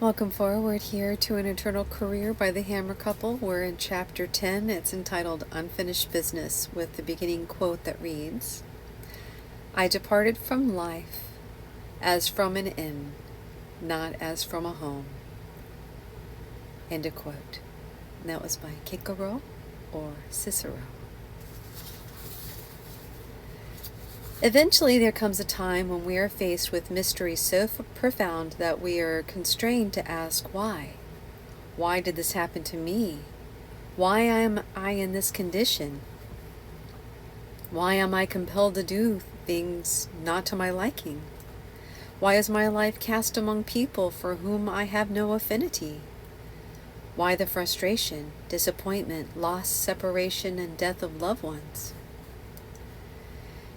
Welcome forward here to An Eternal Career by the Hammer couple. We're in chapter 10. It's entitled Unfinished Business, with the beginning quote that reads, "I departed from life as from an inn, not as from a home." End of quote. And that was by Cicero or Cicero. Eventually there comes a time when we are faced with mysteries so profound that we are constrained to ask why. Why did this happen to me? Why am I in this condition? Why am I compelled to do things not to my liking? Why is my life cast among people for whom I have no affinity? Why the frustration, disappointment, loss, separation, and death of loved ones?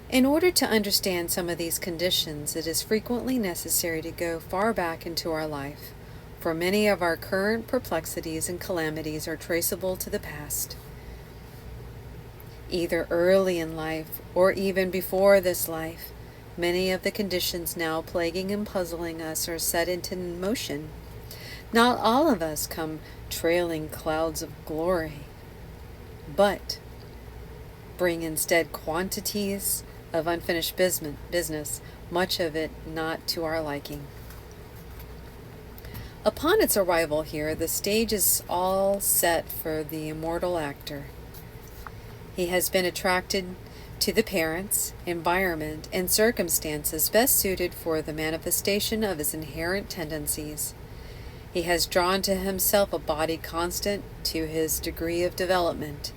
In order to understand some of these conditions, it is frequently necessary to go far back into our life, for many of our current perplexities and calamities are traceable to the past. Either early in life or even before this life, many of the conditions now plaguing and puzzling us are set into motion. Not all of us come trailing clouds of glory, but bring instead quantities of unfinished business, much of it not to our liking. Upon its arrival here, the stage is all set for the immortal actor. He has been attracted to the parents, environment, and circumstances best suited for the manifestation of his inherent tendencies. He has drawn to himself a body constant to his degree of development.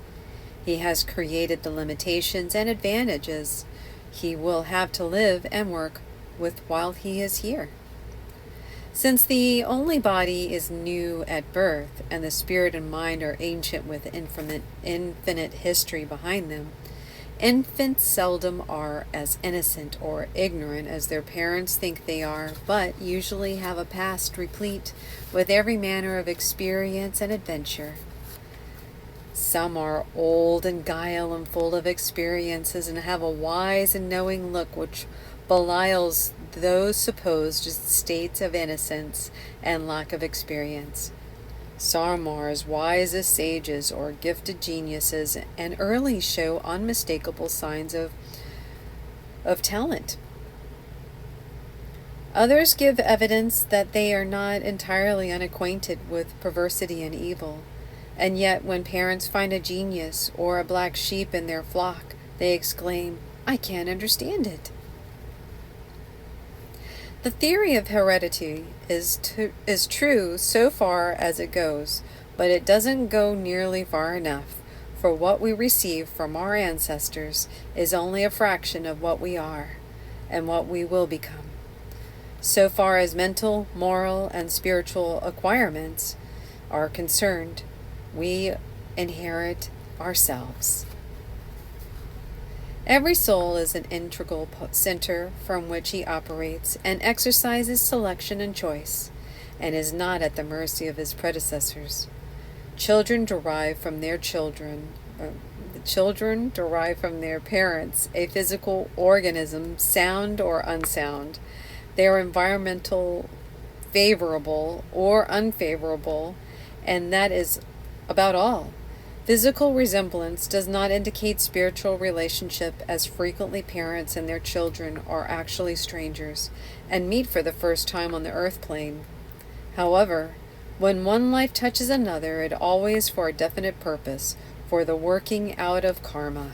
He has created the limitations and advantages he will have to live and work with while he is here. Since the only body is new at birth, and the spirit and mind are ancient with infinite history behind them, infants seldom are as innocent or ignorant as their parents think they are, but usually have a past replete with every manner of experience and adventure. Some are old and guile and full of experiences and have a wise and knowing look which belies those supposed states of innocence and lack of experience. Some are as wise as sages or gifted geniuses and early show unmistakable signs of talent. Others give evidence that they are not entirely unacquainted with perversity and evil. And yet, when parents find a genius or a black sheep in their flock, they exclaim, "I can't understand it." The theory of heredity is true so far as it goes, but it doesn't go nearly far enough, for what we receive from our ancestors is only a fraction of what we are and what we will become. So far as mental, moral, and spiritual acquirements are concerned, we inherit ourselves. Every soul is an integral center from which he operates and exercises selection and choice, and is not at the mercy of his predecessors. Children derive from their parents a physical organism, sound or unsound. Their environmental favorable or unfavorable, and that is about all. Physical resemblance does not indicate spiritual relationship, as frequently parents and their children are actually strangers and meet for the first time on the earth plane. However, when one life touches another, it always for a definite purpose, for the working out of karma.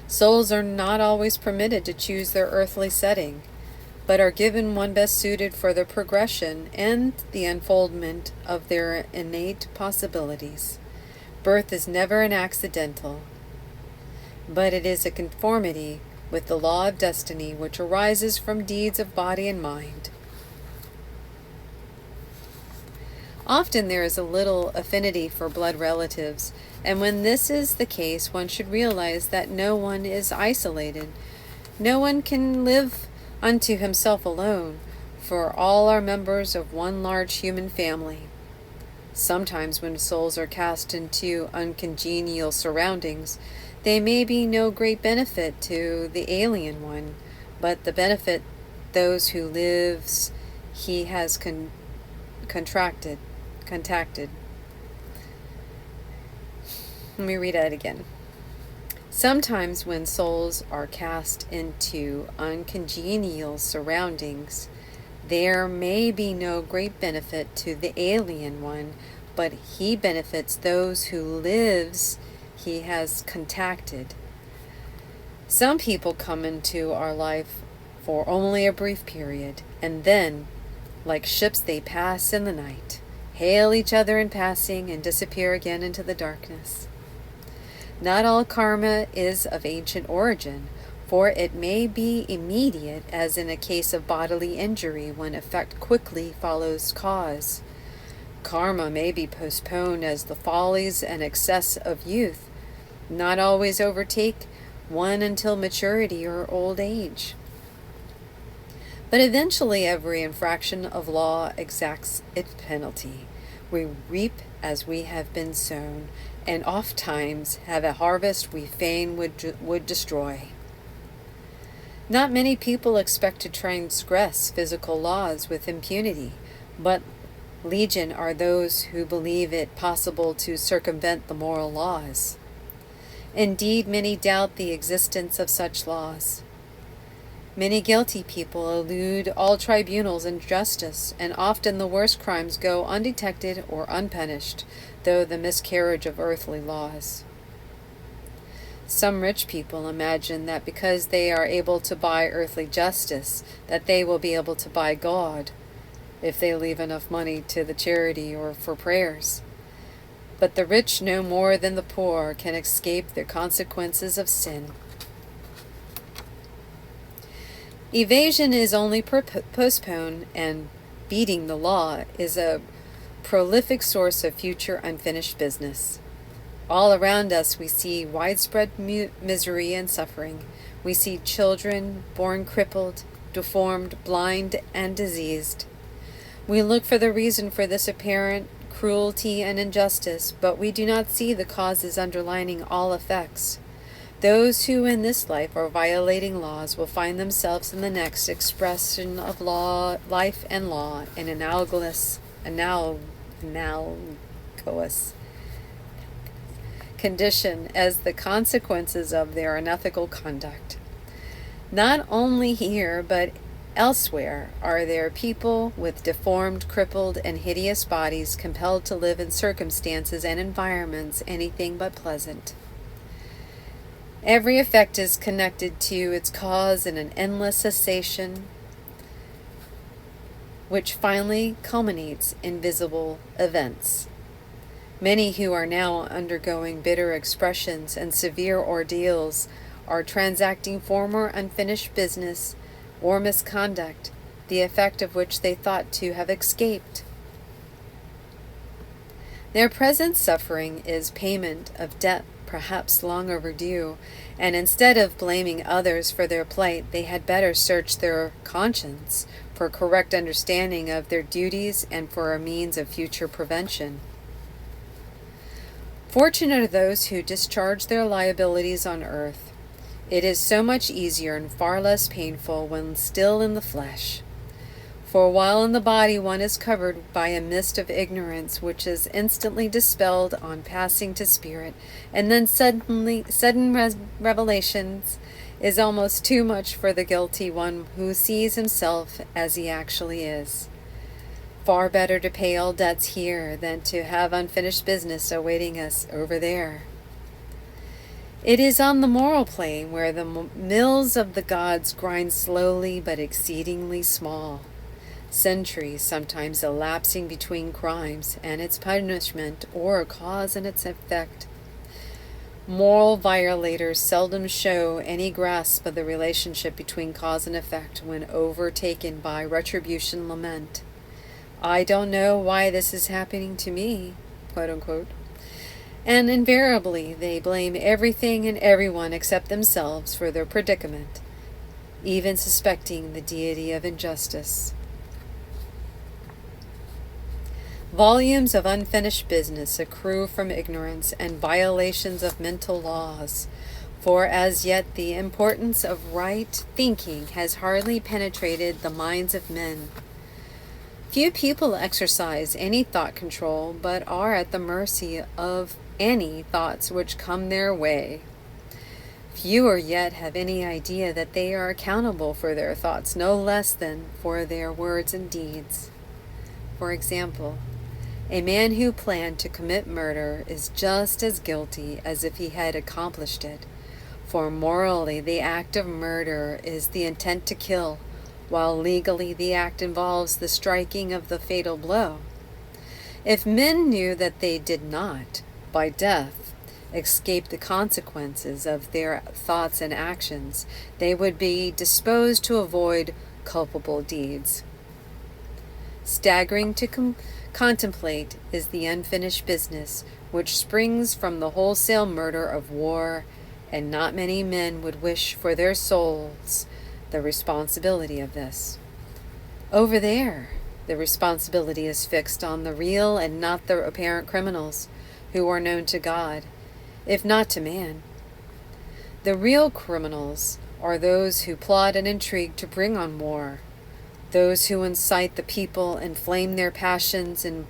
Souls are not always permitted to choose their earthly setting, but are given one best suited for the progression and the unfoldment of their innate possibilities. Birth is never an accidental, but it is a conformity with the law of destiny which arises from deeds of body and mind. Often there is a little affinity for blood relatives, and when this is the case, one should realize that no one is isolated. No one can live unto himself alone, for all are members of one large human family. Sometimes when souls are cast into uncongenial surroundings, they may be no great benefit to the alien one, but the benefit those who lives he has contacted. Let me read that again. Sometimes when souls are cast into uncongenial surroundings, there may be no great benefit to the alien one, but he benefits those who lives he has contacted. Some people come into our life for only a brief period, and then, like ships, they pass in the night, hail each other in passing, and disappear again into the darkness. Not all karma is of ancient origin, for it may be immediate, as in a case of bodily injury, when effect quickly follows cause. Karma may be postponed, as the follies and excess of youth not always overtake one until maturity or old age. But eventually every infraction of law exacts its penalty. We reap as we have been sown, and ofttimes have a harvest we fain would destroy. Not many people expect to transgress physical laws with impunity, but legion are those who believe it possible to circumvent the moral laws. Indeed, many doubt the existence of such laws. Many guilty people elude all tribunals and justice, and often the worst crimes go undetected or unpunished, though the miscarriage of earthly laws. Some rich people imagine that because they are able to buy earthly justice, that they will be able to buy God, if they leave enough money to the charity or for prayers. But the rich no more than the poor can escape the consequences of sin. Evasion is only postponed, and beating the law is a prolific source of future unfinished business. All around us we see widespread misery and suffering. We see children born crippled, deformed, blind, and diseased. We look for the reason for this apparent cruelty and injustice, but we do not see the causes underlining all effects. Those who in this life are violating laws will find themselves in the next expression of law, life and law, in analogous condition as the consequences of their unethical conduct. Not only here, but elsewhere are there people with deformed, crippled, and hideous bodies compelled to live in circumstances and environments anything but pleasant. Every effect is connected to its cause in an endless cessation, which finally culminates in visible events. Many who are now undergoing bitter expressions and severe ordeals are transacting former unfinished business or misconduct, the effect of which they thought to have escaped. Their present suffering is payment of debt perhaps long overdue, and instead of blaming others for their plight, they had better search their conscience for correct understanding of their duties and for a means of future prevention. Fortunate are those who discharge their liabilities on earth. It is so much easier and far less painful when still in the flesh. For while in the body one is covered by a mist of ignorance which is instantly dispelled on passing to spirit, and then sudden revelations is almost too much for the guilty one who sees himself as he actually is. Far better to pay all debts here than to have unfinished business awaiting us over there. It is on the moral plane where the mills of the gods grind slowly but exceedingly small. Centuries sometimes elapsing between crimes and its punishment, or a cause and its effect. Moral violators seldom show any grasp of the relationship between cause and effect when overtaken by retribution lament. I don't know why this is happening to me, quote unquote. And invariably they blame everything and everyone except themselves for their predicament, even suspecting the deity of injustice. Volumes of unfinished business accrue from ignorance and violations of mental laws, for as yet the importance of right thinking has hardly penetrated the minds of men. Few people exercise any thought control, but are at the mercy of any thoughts which come their way. Fewer yet have any idea that they are accountable for their thoughts no less than for their words and deeds. For example, a man who planned to commit murder is just as guilty as if he had accomplished it, for morally the act of murder is the intent to kill, while legally the act involves the striking of the fatal blow. If men knew that they did not, by death, escape the consequences of their thoughts and actions, they would be disposed to avoid culpable deeds. Staggering to contemplate is the unfinished business which springs from the wholesale murder of war, and not many men would wish for their souls the responsibility of this. Over there, the responsibility is fixed on the real and not the apparent criminals, who are known to God, if not to man. The real criminals are those who plot and intrigue to bring on war, those who incite the people, inflame their passions, and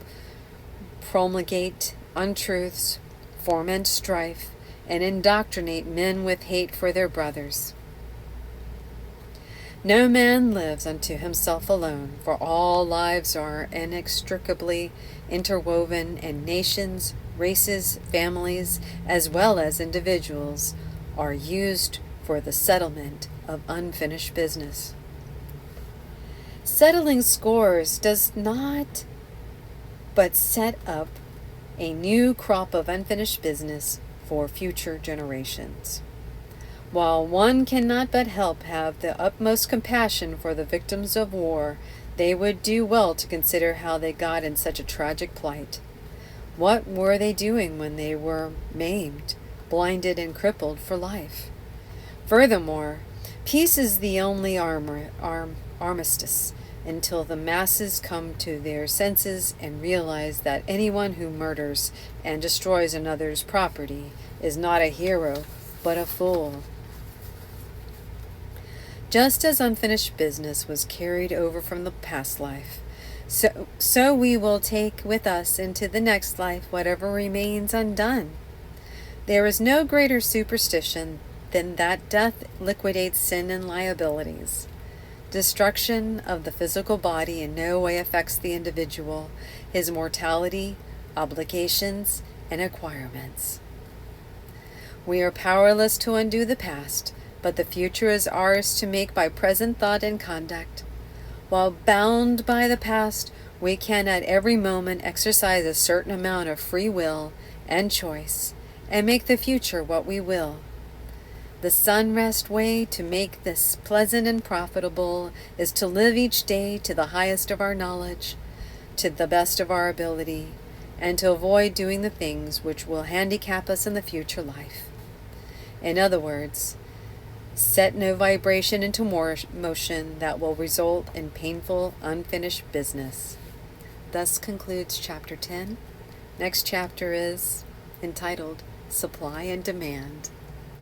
promulgate untruths, foment strife, and indoctrinate men with hate for their brothers. No man lives unto himself alone, for all lives are inextricably interwoven, and nations, races, families, as well as individuals, are used for the settlement of unfinished business. Settling scores does not but set up a new crop of unfinished business for future generations. While one cannot but have the utmost compassion for the victims of war, they would do well to consider how they got in such a tragic plight. What were they doing when they were maimed, blinded, and crippled for life? Furthermore, peace is the only armistice until the masses come to their senses and realize that anyone who murders and destroys another's property is not a hero, but a fool. Just as unfinished business was carried over from the past life, so we will take with us into the next life whatever remains undone. There is no greater superstition than that death liquidates sin and liabilities. Destruction of the physical body in no way affects the individual, his mortality, obligations, and acquirements. We are powerless to undo the past, but the future is ours to make by present thought and conduct. While bound by the past, we can at every moment exercise a certain amount of free will and choice, and make the future what we will. The sunrest way to make this pleasant and profitable is to live each day to the highest of our knowledge, to the best of our ability, and to avoid doing the things which will handicap us in the future life. In other words, set no vibration into motion that will result in painful, unfinished business. Thus concludes Chapter 10. Next chapter is entitled Supply and Demand.